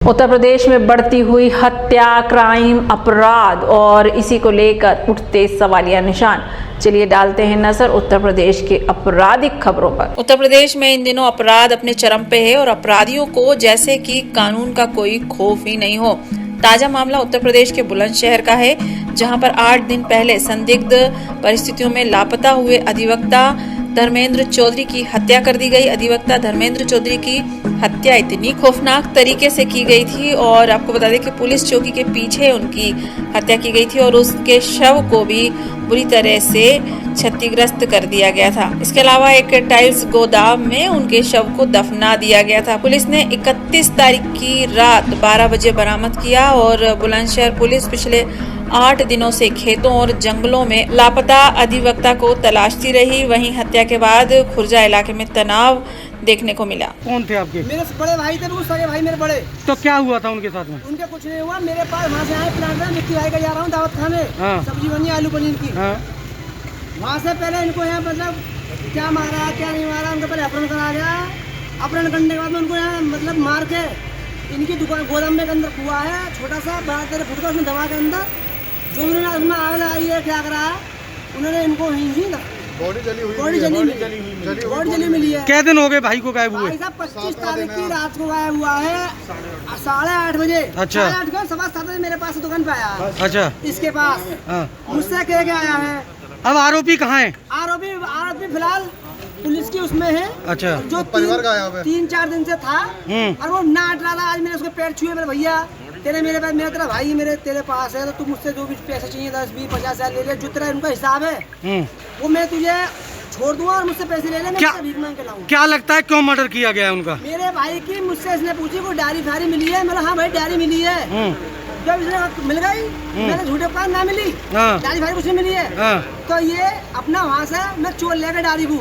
उत्तर प्रदेश में बढ़ती हुई हत्या, क्राइम, अपराध और इसी को लेकर उठते सवालिया निशान। चलिए डालते हैं नजर उत्तर प्रदेश के आपराधिक खबरों पर। उत्तर प्रदेश में इन दिनों अपराध अपने चरम पे है और अपराधियों को जैसे कि कानून का कोई खौफ ही नहीं हो। ताजा मामला उत्तर प्रदेश के बुलंदशहर का है, जहां पर 8 दिन पहले संदिग्ध परिस्थितियों में लापता हुए अधिवक्ता धर्मेंद्र चौधरी की हत्या कर दी गई। अधिवक्ता धर्मेंद्र चौधरी की हत्या इतनी खौफनाक तरीके से की गई थी और आपको बता दें कि पुलिस चौकी के पीछे उनकी हत्या की गई थी और उसके शव को भी बुरी तरह से क्षतिग्रस्त कर दिया गया था। इसके अलावा एक टाइल्स गोदाम में उनके शव को दफना दिया गया था। पुलिस ने 31 तारीख की रात 12 बजे बरामद किया और बुलंदशहर पुलिस पिछले 8 दिनों से खेतों और जंगलों में लापता अधिवक्ता को तलाशती रही। वहीं हत्या के बाद खुर्जा इलाके में तनाव देखने को मिला। कौन थे आपके? मेरे बड़े भाई थे, वो सगे भाई मेरे बड़े। तो क्या हुआ था उनके साथ में? उनके कुछ नहीं हुआ। मेरे पास वहाँ से आए प्लांट में, मिट्टी भाई का जा रहा हूँ दावत खाने, सब्जी बनी आलू पनीर की। वहाँ से पहले इनको यहाँ मतलब क्या मारा क्या नहीं मारा, उनका पहले अपहरण करा गया। अपहरण करने के बाद में उनको यहाँ मतलब मार के इनकी दुकान गोदाम में अंदर कुआ है छोटा सा 12-13 फुट का, उसमें दबा के अंदर जो उन्होंने उसमें आग लगाई है क्या करा है उन्होंने इनको बॉडी जली मिली है। क्या दिन हो गए भाई को गायब हुए? 25 तारीख की रात को गायब हुआ है 8:30 बजे। अच्छा, 7:15 बजे मेरे पास दुकान पे आया। अच्छा, इसके पास मुझसे कह के आया है। अब आरोपी कहाँ है? आरोपी फिलहाल पुलिस की उसमें है। अच्छा, जो परिवार का 3-4 दिन से था और वो नाट रहा था। आज मैंने उसके पैर छुए, मेरे भैया तेरे मेरे पास, मेरा तेरा भाई मेरे तेरे पास है तो तू मुझसे जो भी पैसे चाहिए 10, 20, 50 हज़ार ले ले, जो तेरा उनका हिसाब है वो मैं तुझे छोड़ दूंगा और मुझसे पैसे ले ले, मैं भीख मांग के लाऊंगा। क्या लगता है क्यों मर्डर किया गया है उनका? मेरे भाई की मुझसे इसने पूछी कोई डायरी फारी मिली है? मैंने हाँ भाई डायरी मिली है। जब इसने मिल गई मैंने झूठे पान ना मिली, डायरी फारी कुछ नहीं मिली है। तो ये अपना वहाँ से मैं चोर लेकर डायरी को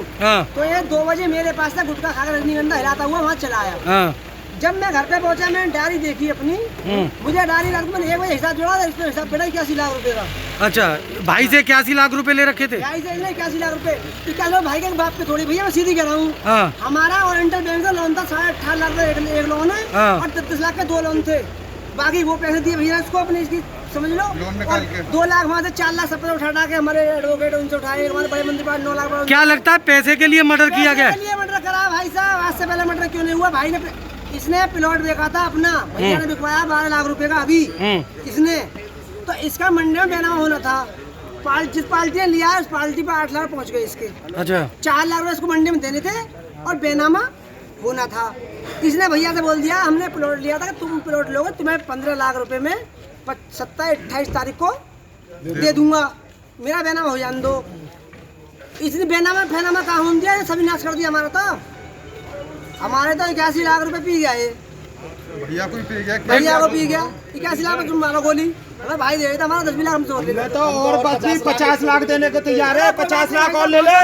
तो ये 2 बजे मेरे पास से गुटखा खाकर रजनीगंधा हिलाता हुआ वहाँ चला आया। जब मैं घर पे पहुंचा मैंने डायरी देखी अपनी, मुझे डायरी रात में 1 बजे हिसाब जोड़ा था, इसमें हिसाब पड़ा 81 लाख रुपए का। अच्छा, भाई से 81 लाख रुपए ले रखे थे? भाई से 81 लाख रुपए। क्या लो भाई के बाप पे थोड़ी, भैया मैं सीधी कह रहा हूँ। हमारा ओरिएंटल बैंक का लोन था 18.5 लाख का एक लोन है और 33 लाख के 2 लोन थे। बाकी वो पैसे दिए भैया इसको अपनी, इसकी समझ लो 2 लाख वहाँ से 4 लाख सब उठा के हमारे एडवोकेट उनसे उठाए, हमारे बड़े मंत्री पास 9 लाख। क्या लगता है पैसे के लिए मर्डर किया गया? मर्डर करा भाई साहब, आज से पहले मर्डर क्यों नहीं हुआ? भाई ने इसने प्लॉट देखा था अपना, भैया ने बिकवाया 12 लाख रुपए का अभी इसने, तो इसका मंडी में बेनामा होना था। जिस पार्टी ने लिया उस पार्टी पर 8 लाख पहुंच गए इसके। अच्छा, 4 लाख रुपए इसको मंडी में देने थे और बेनामा होना था। इसने भैया से बोल दिया हमने प्लॉट लिया था कि तुम प्लॉट लोगे, तुम्हें 15 लाख रुपए में 27-28 तारीख को दे दूंगा, मेरा बेनामा हो जाने दो। इसने बेनामा फैनामा कहाँ होने दिया, सभी नाश कर दिया हमारा। तो हमारे तो 81 लाख रुपए पी गया है, भैया को पी गया, 81 लाख तुम मारो गोली। अरे भाई दे था हमारा 10 लाख हमसे ले तो और 50 लाख देने को तैयार है। 50 लाख और ले ले,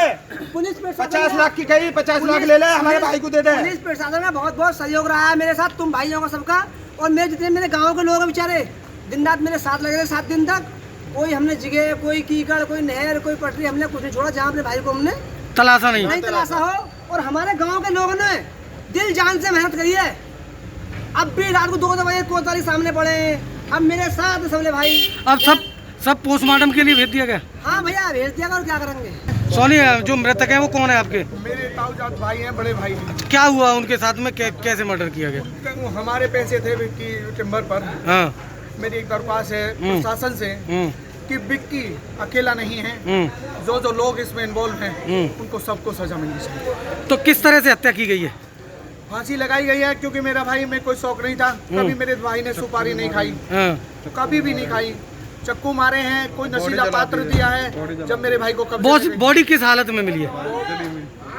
पुलिस 50 लाख की कही 50 लाख ले ले, हमारे भाई को दे दे। पुलिस प्रशासन का बहुत सहयोग रहा है मेरे साथ, तुम भाइयों का सबका, और मेरे जितने मेरे गाँव के लोग हैं बेचारे दिन रात मेरे साथ लगे रहे 7 दिन तक। कोई हमने जगह, कोई कीकड़, कोई नहर, कोई पटरी, हमने कुछ नहीं छोड़ा जहाँ अपने भाई को हमने तलाशा नहीं तलाशा हो। और हमारे गाँव के लोगों ने दिल जान से मेहनत करी है। अब भी रात को 2 बजे कोतवाली सामने पड़े हैं, अब मेरे साथ सबले भाई। अब सब पोस्टमार्टम के लिए भेज दिया गया? हाँ भैया भेज दिया, और क्या करेंगे। सोनी, जो मृतक है वो कौन है आपके? मेरे ताऊजात भाई हैं, बड़े भाई। क्या हुआ उनके साथ में, कैसे मर्डर किया गया? हमारे पैसे थे विक्की टिम्बर पर। मेरी एक दरख्वास्त है प्रशासन से कि विक्की अकेला नहीं है, जो लोग इसमें इन्वॉल्व हैं उनको सबको सजा मिलनी चाहिए। तो किस तरह से हत्या की गई है? फांसी लगाई गई है, क्योंकि मेरा भाई में कोई शौक नहीं था। कभी मेरे भाई ने सुपारी नहीं खाई, कभी भी नहीं खाई। चक्कू मारे हैं, कोई नशीला पात्र दिया है। जब मेरे भाई को बॉडी किस हालत में मिली है?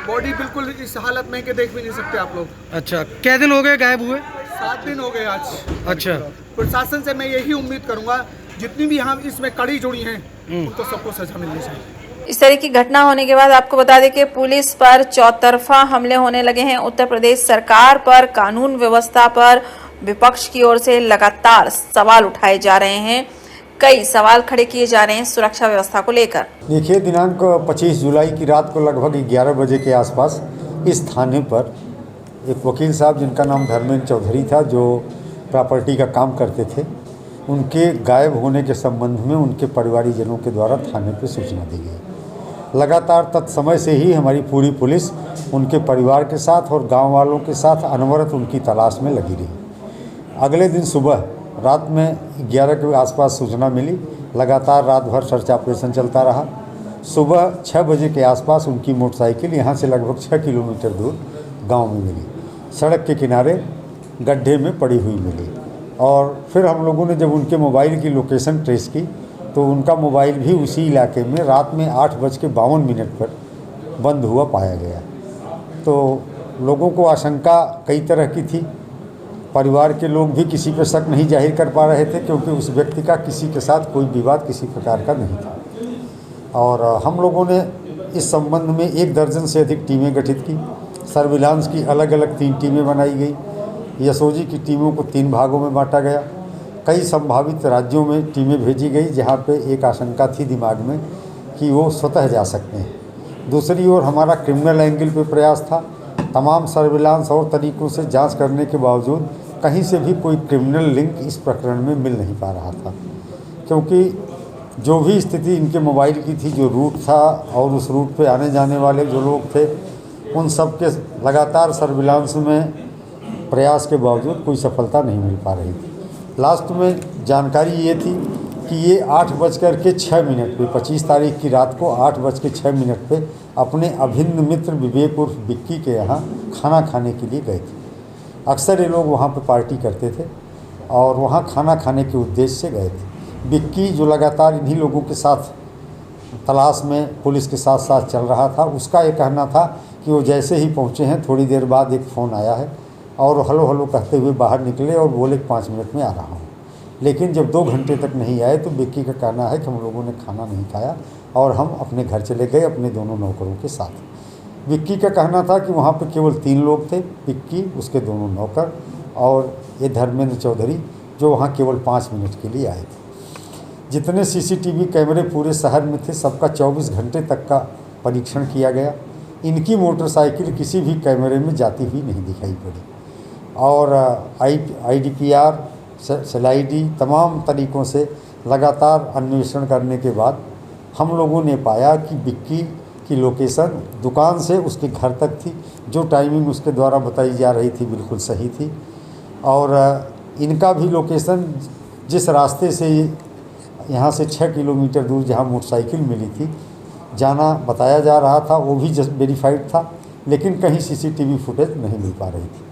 बॉडी बिल्कुल इस हालत में कि देख भी नहीं सकते आप लोग। अच्छा, क्या दिन हो गए गायब हुए? 7 दिन हो गए आज। अच्छा, प्रशासन से मैं यही उम्मीद करूंगा जितनी भी हम इसमें कड़ी जुड़ी हैं उनको सबको सजा मिलनी चाहिए। इस तरह की घटना होने के बाद आपको बता दें कि पुलिस पर चौतरफा हमले होने लगे हैं। उत्तर प्रदेश सरकार पर, कानून व्यवस्था पर विपक्ष की ओर से लगातार सवाल उठाए जा रहे हैं। कई सवाल खड़े किए जा रहे हैं सुरक्षा व्यवस्था को लेकर। देखिए, दिनांक 25 जुलाई की रात को लगभग 11 बजे के आसपास इस थाने पर एक वकील साहब जिनका नाम धर्मेंद्र चौधरी था, जो प्रॉपर्टी का काम करते थे, उनके गायब होने के संबंध में उनके परिवारीजनों के द्वारा थाने पर सूचना दी गई। लगातार तत्समय से ही हमारी पूरी पुलिस उनके परिवार के साथ और गांव वालों के साथ अनवरत उनकी तलाश में लगी रही। अगले दिन सुबह रात में 11 के आसपास सूचना मिली। लगातार रात भर सर्च ऑपरेशन चलता रहा। सुबह 6 बजे के आसपास उनकी मोटरसाइकिल यहाँ से लगभग 6 किलोमीटर दूर गांव में मिली, सड़क के किनारे गड्ढे में पड़ी हुई मिली। और फिर हम लोगों ने जब उनके मोबाइल की लोकेशन ट्रेस की तो उनका मोबाइल भी उसी इलाके में रात में 8:52 पर बंद हुआ पाया गया। तो लोगों को आशंका कई तरह की थी। परिवार के लोग भी किसी पर शक नहीं जाहिर कर पा रहे थे क्योंकि उस व्यक्ति का किसी के साथ कोई विवाद किसी प्रकार का नहीं था। और हम लोगों ने इस संबंध में 1 दर्जन से अधिक टीमें गठित की। सर्विलांस की अलग अलग 3 टीमें बनाई गई। एसओजी की टीमों को 3 भागों में बांटा गया। कई संभावित राज्यों में टीमें भेजी गई जहां पे एक आशंका थी दिमाग में कि वो स्वतः जा सकते हैं। दूसरी ओर हमारा क्रिमिनल एंगल पे प्रयास था। तमाम सर्विलांस और तरीक़ों से जांच करने के बावजूद कहीं से भी कोई क्रिमिनल लिंक इस प्रकरण में मिल नहीं पा रहा था, क्योंकि जो भी स्थिति इनके मोबाइल की थी, जो रूट था और उस रूट पे आने जाने वाले जो लोग थे, उन सब के लगातार सर्विलांस में प्रयास के बावजूद कोई सफलता नहीं मिल पा रही थी। लास्ट में जानकारी ये थी कि ये 8:06 पे 25 तारीख की रात को 8:06 पे अपने अभिन्न मित्र विवेक उर्फ बिक्की के यहाँ खाना खाने के लिए गए थे। अक्सर ये लोग वहाँ पे पार्टी करते थे और वहाँ खाना खाने के उद्देश्य से गए थे। बिक्की जो लगातार इन्हीं लोगों के साथ तलाश में पुलिस के साथ साथ चल रहा था, उसका ये कहना था कि वो जैसे ही पहुँचे हैं थोड़ी देर बाद एक फ़ोन आया है और हलो हलो कहते हुए बाहर निकले और बोले 5 मिनट में आ रहा हूँ। लेकिन जब 2 घंटे तक नहीं आए तो बिक्की का कहना है कि हम लोगों ने खाना नहीं खाया और हम अपने घर चले गए अपने दोनों नौकरों के साथ। बिक्की का कहना था कि वहाँ पर केवल 3 लोग थे, बिक्की, उसके दोनों नौकर और ये धर्मेंद्र चौधरी, जो वहाँ केवल 5 मिनट के लिए आए थे। जितने सीसीटीवी कैमरे पूरे शहर में थे सबका 24 घंटे तक का परीक्षण किया गया। इनकी मोटरसाइकिल किसी भी कैमरे में जाती हुई नहीं दिखाई पड़ी और IDPR, SLID तमाम तरीक़ों से लगातार अन्वेषण करने के बाद हम लोगों ने पाया कि बिक्की की लोकेशन दुकान से उसके घर तक थी। जो टाइमिंग उसके द्वारा बताई जा रही थी बिल्कुल सही थी और इनका भी लोकेशन जिस रास्ते से यहाँ से 6 किलोमीटर दूर जहाँ मोटरसाइकिल मिली थी जाना बताया जा रहा था, वो भी जस्ट वेरीफाइड था, लेकिन कहीं CCTV फुटेज नहीं मिल पा रही थी।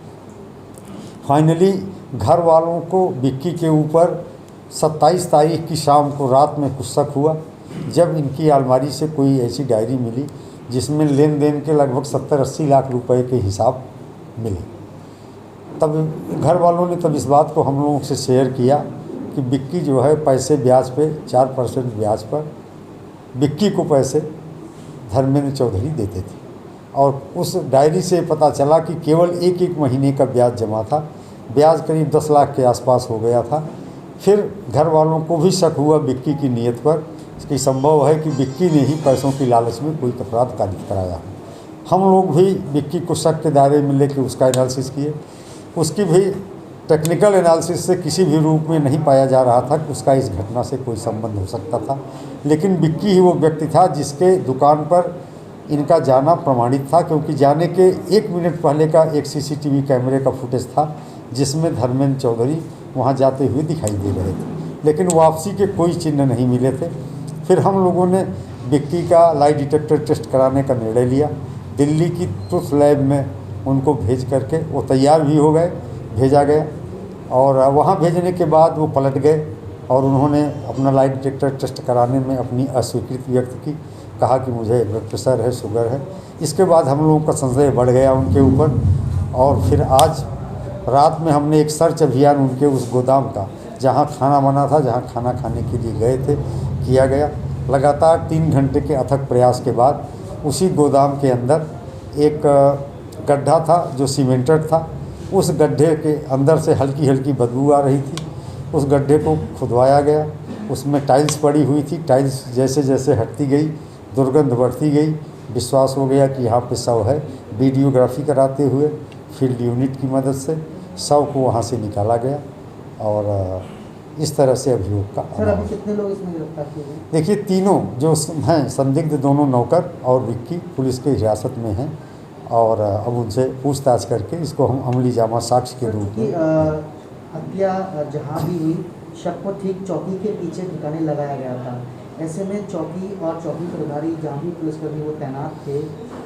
फाइनली घर वालों को बिक्की के ऊपर 27 तारीख की शाम को रात में कुछ शक हुआ जब इनकी अलमारी से कोई ऐसी डायरी मिली जिसमें लेन देन के लगभग 70-80 लाख रुपए के हिसाब मिले। तब घर वालों ने इस बात को हम लोगों से शेयर किया कि बिक्की जो है पैसे ब्याज पे 4% ब्याज पर बिक्की को पैसे धर्मेंद्र चौधरी देते थे और उस डायरी से पता चला कि केवल एक महीने का ब्याज जमा था। ब्याज करीब 10 लाख के आसपास हो गया था। फिर घर वालों को भी शक हुआ बिक्की की नीयत पर कि संभव है कि बिक्की ने ही पैसों की लालच में कोई अपराध कारित कराया। हम लोग भी बिक्की को शक के दायरे में लेकर उसका एनालिसिस किए। उसकी भी टेक्निकल एनालिसिस से किसी भी रूप में नहीं पाया जा रहा था कि उसका इस घटना से कोई संबंध हो सकता था, लेकिन बिक्की ही वो व्यक्ति था जिसके दुकान पर इनका जाना प्रमाणित था, क्योंकि जाने के 1 मिनट पहले का एक CCTV कैमरे का फुटेज था जिसमें धर्मेंद्र चौधरी वहाँ जाते हुए दिखाई दे रहे थे, लेकिन वापसी के कोई चिन्ह नहीं मिले थे। फिर हम लोगों ने बिक्की का लाई डिटेक्टर टेस्ट कराने का निर्णय लिया। दिल्ली की ट्रुथ लैब में उनको भेज करके वो तैयार भी हो गए, भेजा गया और वहाँ भेजने के बाद वो पलट गए और उन्होंने अपना लाई डिटेक्टर टेस्ट कराने में अपनी अस्वीकृति व्यक्त की, कहा कि मुझे ब्लड प्रेशर है, शुगर है। इसके बाद हम लोगों का संदेह बढ़ गया उनके ऊपर और फिर आज रात में हमने एक सर्च अभियान उनके उस गोदाम का, जहाँ खाना बना था, जहाँ खाना खाने के लिए गए थे, किया गया। लगातार 3 घंटे के अथक प्रयास के बाद उसी गोदाम के अंदर एक गड्ढा था जो सीमेंटेड था। उस गड्ढे के अंदर से हल्की हल्की बदबू आ रही थी। उस गड्ढे को खुदवाया गया, उसमें टाइल्स पड़ी हुई थी। टाइल्स जैसे जैसे हटती गई दुर्गंध बढ़ती गई। विश्वास हो गया कि यहाँ पे शव है। वीडियोग्राफी कराते हुए फील्ड यूनिट की मदद से शव को वहाँ से निकाला गया और इस तरह से अभियोग का सर अभी कितने लोग इसमें गिरफ्तार किए गए? देखिए तीनों जो हैं संदिग्ध, दोनों नौकर और विक्की पुलिस के हिरासत में हैं और अब उनसे पूछताछ करके इसको हम अमली जामा साक्ष्य के रूप में हत्या जहाँ भी हुई शव को ठीक चौकी के पीछे ठिकाने लगाया गया था। ऐसे में चौकी और चौकी प्रभारी जहाँ भी पुलिसकर्मी वो तैनात थे,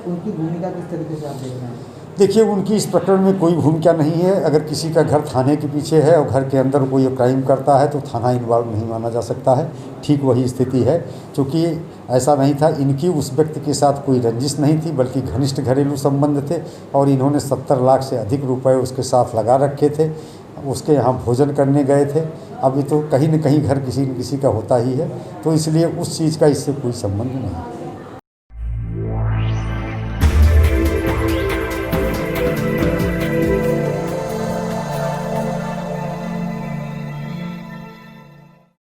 उनकी भूमिका किस तरीके से आप देख रहे हैं? देखिए उनकी इस प्रकरण में कोई भूमिका नहीं है। अगर किसी का घर थाने के पीछे है और घर के अंदर कोई क्राइम करता है तो थाना इन्वॉल्व नहीं माना जा सकता है। ठीक वही स्थिति है, क्योंकि ऐसा नहीं था, इनकी उस व्यक्ति के साथ कोई रंजिश नहीं थी बल्कि घनिष्ठ घरेलू संबंध थे और इन्होंने 70 लाख से अधिक रुपए उसके साथ लगा रखे थे। उसके यहाँ भोजन करने गए थे। अभी तो कहीं न कहीं घर किसी न किसी का होता ही है, तो इसलिए उस चीज़ का इससे कोई संबंध नहीं है।